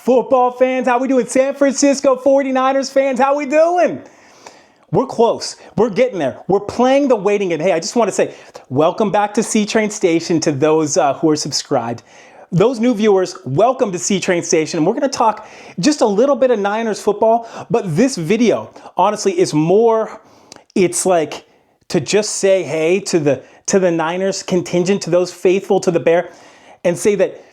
Football fans, how we doing? San Francisco 49ers fans, how we doing? We're close. We're getting there. We're playing the waiting game. Hey, I just want to say, welcome back to C-Train Station to those who are subscribed. Those new viewers, welcome to C-Train Station. And we're going to talk just a little bit of Niners football, but this video, honestly, is more, it's like to just say hey to the Niners contingent, to those faithful to the Bear, and say that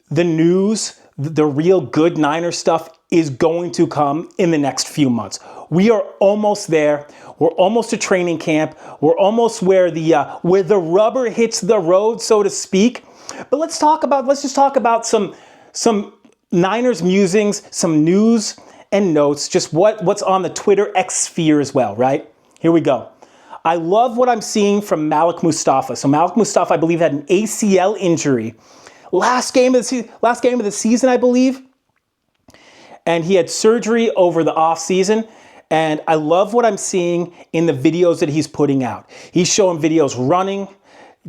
the news, the real good Niners stuff is going to come in the next few months. We are almost there. We're almost to training camp. We're almost where the rubber hits the road, so to speak. But let's just talk about some Niners musings, some news and notes, just what's on the Twitter X sphere as well, right? Here we go. I love what I'm seeing from Malik Mustapha. So Malik Mustapha, I believe, had an ACL injury last game of the season, I believe. And he had surgery over the off season. And I love what I'm seeing in the videos that he's putting out. He's showing videos running,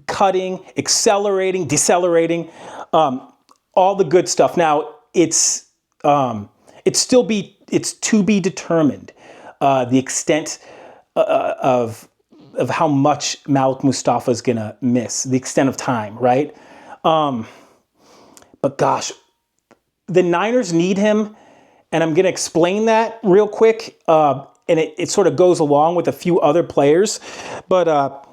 cutting, accelerating, decelerating, all the good stuff. Now it's to be determined the extent of how much Malik Mustapha is gonna miss, the extent of time, right? But gosh, the Niners need him. And I'm going to explain that real quick. And it sort of goes along with a few other players. But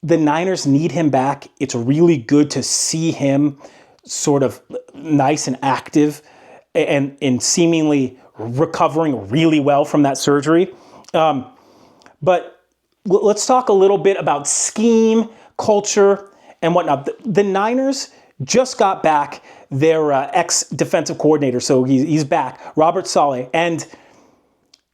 the Niners need him back. It's really good to see him sort of nice and active and seemingly recovering really well from that surgery. But let's talk a little bit about scheme, culture, and whatnot. The Niners just got back their ex-defensive coordinator, so he's back, Robert Saleh, and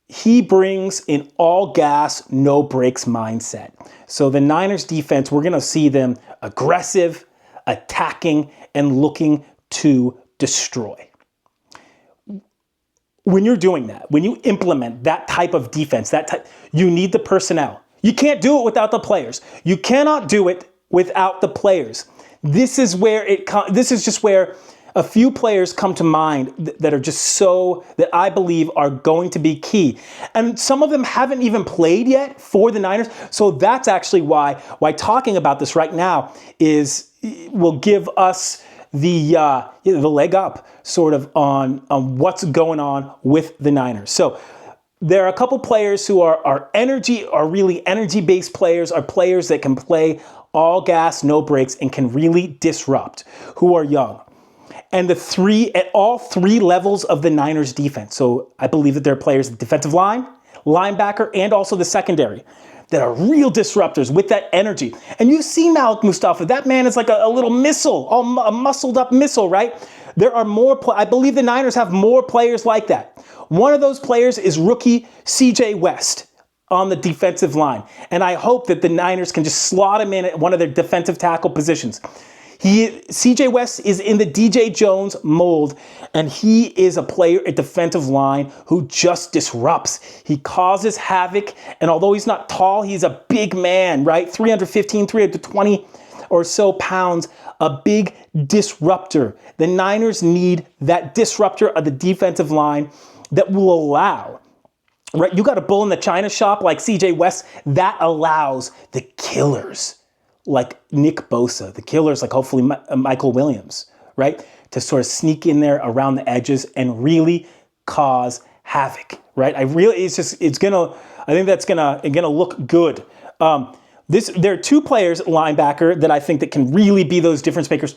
he brings an all-gas, no-brakes mindset. So the Niners defense, we're going to see them aggressive, attacking, and looking to destroy. When you're doing that, when you implement that type of defense, you need the personnel. You can't do it without the players. You cannot do it without the players. This is just where a few players come to mind that are just that I believe are going to be key. And some of them haven't even played yet for the Niners. So that's actually why talking about this right now will give us the leg up sort of on what's going on with the Niners. So there are a couple players who are really energy-based players, are players that can play all gas, no brakes, and can really disrupt, who are young. And at all three levels of the Niners defense. So I believe that there are players at the defensive line, linebacker, and also the secondary that are real disruptors with that energy. And you've seen Malik Mustapha. That man is like a little missile, a muscled up missile, right? There are more, I believe the Niners have more players like that. One of those players is rookie CJ West on the defensive line. And I hope that the Niners can just slot him in at one of their defensive tackle positions. CJ West is in the DJ Jones mold, and he is a player at defensive line who just disrupts. He causes havoc, and although he's not tall, he's a big man, right? 315, 320 or so pounds, a big disruptor. The Niners need that disruptor of the defensive line that will allow, right? You got a bull in the china shop like CJ West, that allows the killers like Nick Bosa, the killers like hopefully Michael Williams, right? To sort of sneak in there around the edges and really cause havoc, right? I think that's gonna look good. There are two players at linebacker that I think that can really be those difference makers.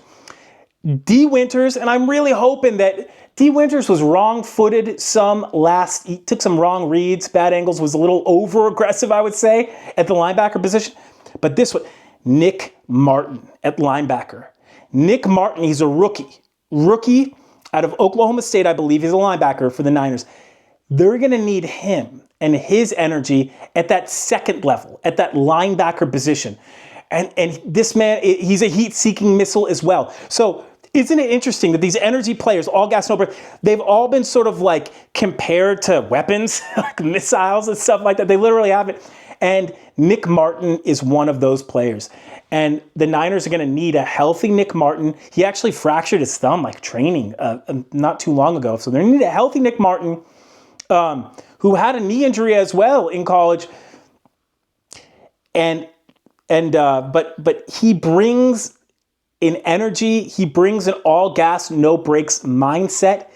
D. Winters, and I'm really hoping that D. Winters was wrong-footed he took some wrong reads, bad angles, was a little over-aggressive, I would say, at the linebacker position. But this one, Nick Martin at linebacker. Nick Martin, he's a rookie out of Oklahoma State, I believe. He's a linebacker for the Niners. They're going to need him and his energy at that second level, at that linebacker position. And this man, he's a heat-seeking missile as well. So isn't it interesting that these energy players, all gas, no break, they've all been sort of like compared to weapons, like missiles and stuff like that. They literally have it. And Nick Martin is one of those players. And the Niners are going to need a healthy Nick Martin. He actually fractured his thumb, like training, not too long ago. So they're going to need a healthy Nick Martin, who had a knee injury as well in college. But he brings an energy. He brings an all gas, no brakes mindset.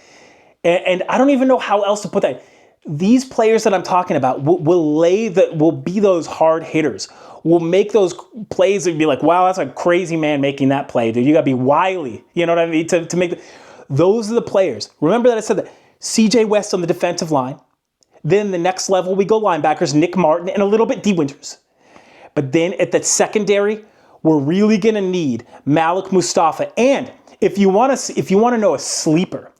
And I don't even know how else to put that. These players that I'm talking about will be those hard hitters. Will make those plays and be like, wow, that's a crazy man making that play, dude. You got to be wily. You know what I mean? To make those are the players. Remember that I said that CJ West on the defensive line. Then the next level, we go linebackers, Nick Martin, and a little bit D. Winters. But then at the secondary, we're really going to need Malik Mustapha. And if you want to know a sleeper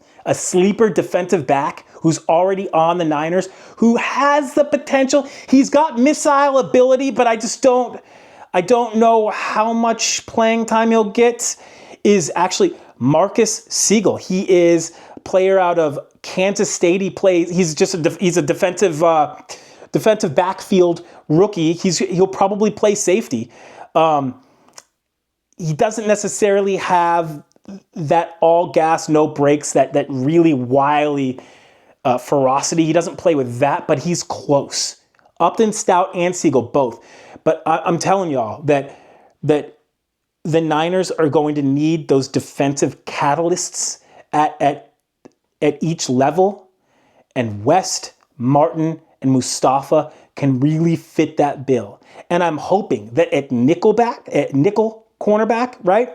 defensive back who's already on the Niners, who has the potential. He's got missile ability, but I don't know how much playing time he'll get, is actually Marcus Siegel. He is a player out of Kansas State. He's a defensive backfield rookie. He'll probably play safety. He doesn't necessarily have that all gas, no brakes, that really wily ferocity. He doesn't play with that, but he's close. Upton, Stout, and Siegel, both. But I'm telling y'all that the Niners are going to need those defensive catalysts at each level, and West, Martin, and Mustapha can really fit that bill. And I'm hoping that at nickel cornerback, right?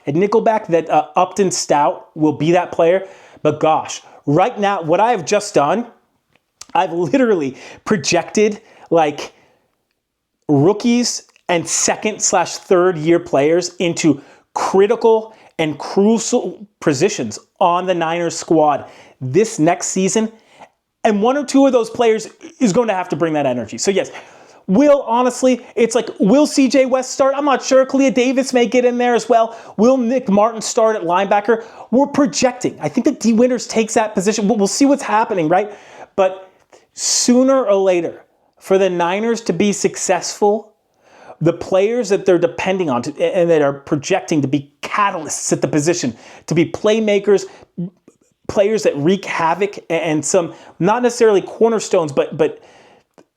At nickelback, that Upton Stout will be that player. But gosh, right now, what I have just done, I've literally projected like rookies and second/third year players into critical and crucial positions on the Niners squad this next season. And one or two of those players is going to have to bring that energy. So yes, will CJ West start? I'm not sure. Kalia Davis may get in there as well. Will Nick Martin start at linebacker? We're projecting. I think that D. Winters takes that position. We'll see what's happening, right? But sooner or later, for the Niners to be successful, the players that they're depending on and that are projecting to be catalysts at the position, to be playmakers, players that wreak havoc, and some, not necessarily cornerstones, but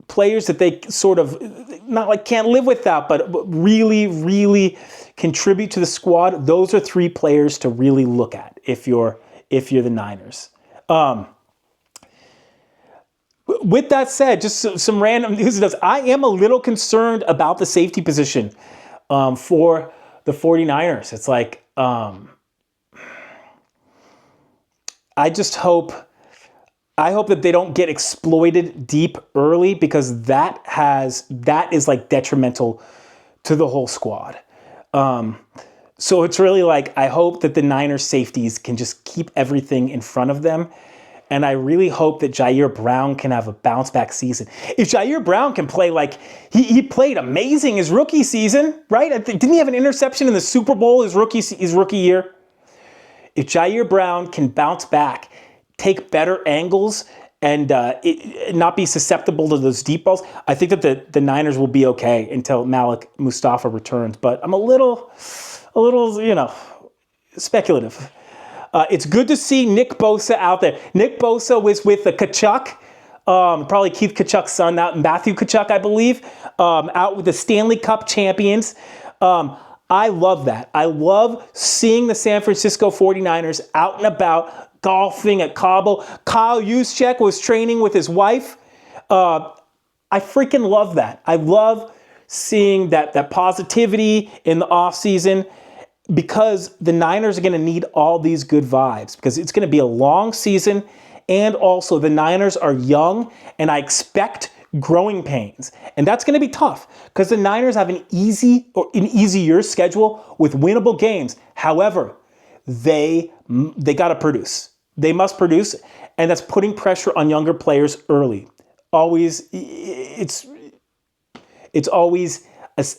players that they sort of not like can't live without, but really, really contribute to the squad. Those are three players to really look at if you're the Niners. With that said, just some random news. I am a little concerned about the safety position for the 49ers. It's like I hope that they don't get exploited deep early, because that is like detrimental to the whole squad. So it's really like, I hope that the Niners safeties can just keep everything in front of them. And I really hope that Jair Brown can have a bounce back season. If Jair Brown can play like he played amazing his rookie season, right? Didn't he have an interception in the Super Bowl his rookie year? If Jair Brown can bounce back, take better angles, and not be susceptible to those deep balls, I think that the Niners will be okay until Malik Mustapha returns. But I'm a little, speculative. It's good to see Nick Bosa out there. Nick Bosa was with the Kachuk, probably Keith Kachuk's son, Matthew Kachuk, I believe, out with the Stanley Cup champions. I love that. I love seeing the San Francisco 49ers out and about, golfing at Cabo. Kyle Juszczyk was training with his wife. I freaking love that. I love seeing that positivity in the offseason, because the Niners are going to need all these good vibes, because it's going to be a long season, and also the Niners are young, and I expect growing pains. And that's going to be tough, because the Niners have an easier schedule with winnable games. However, they got to produce. They must produce, and that's putting pressure on younger players early. It's always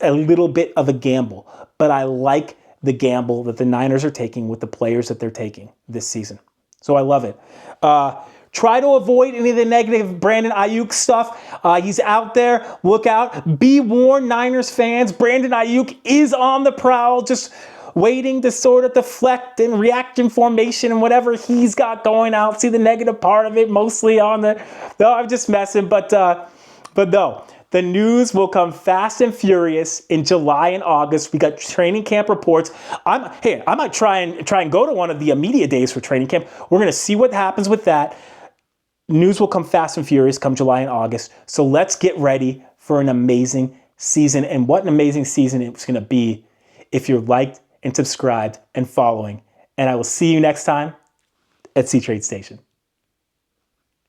a little bit of a gamble, but I like the gamble that the Niners are taking with the players that they're taking this season. So I love it. Try to avoid any of the negative Brandon Ayuk stuff. He's out there. Look out. Be warned, Niners fans. Brandon Ayuk is on the prowl, just waiting to sort of deflect and react in formation and whatever he's got going out. See the negative part of it mostly on the... No, I'm just messing, but no. The news will come fast and furious in July and August. We got training camp reports. I might try and go to one of the media days for training camp. We're going to see what happens with that. News will come fast and furious come July and August. So let's get ready for an amazing season. And what an amazing season it's going to be if you're liked and subscribed and following. And I will see you next time at C Trade Station.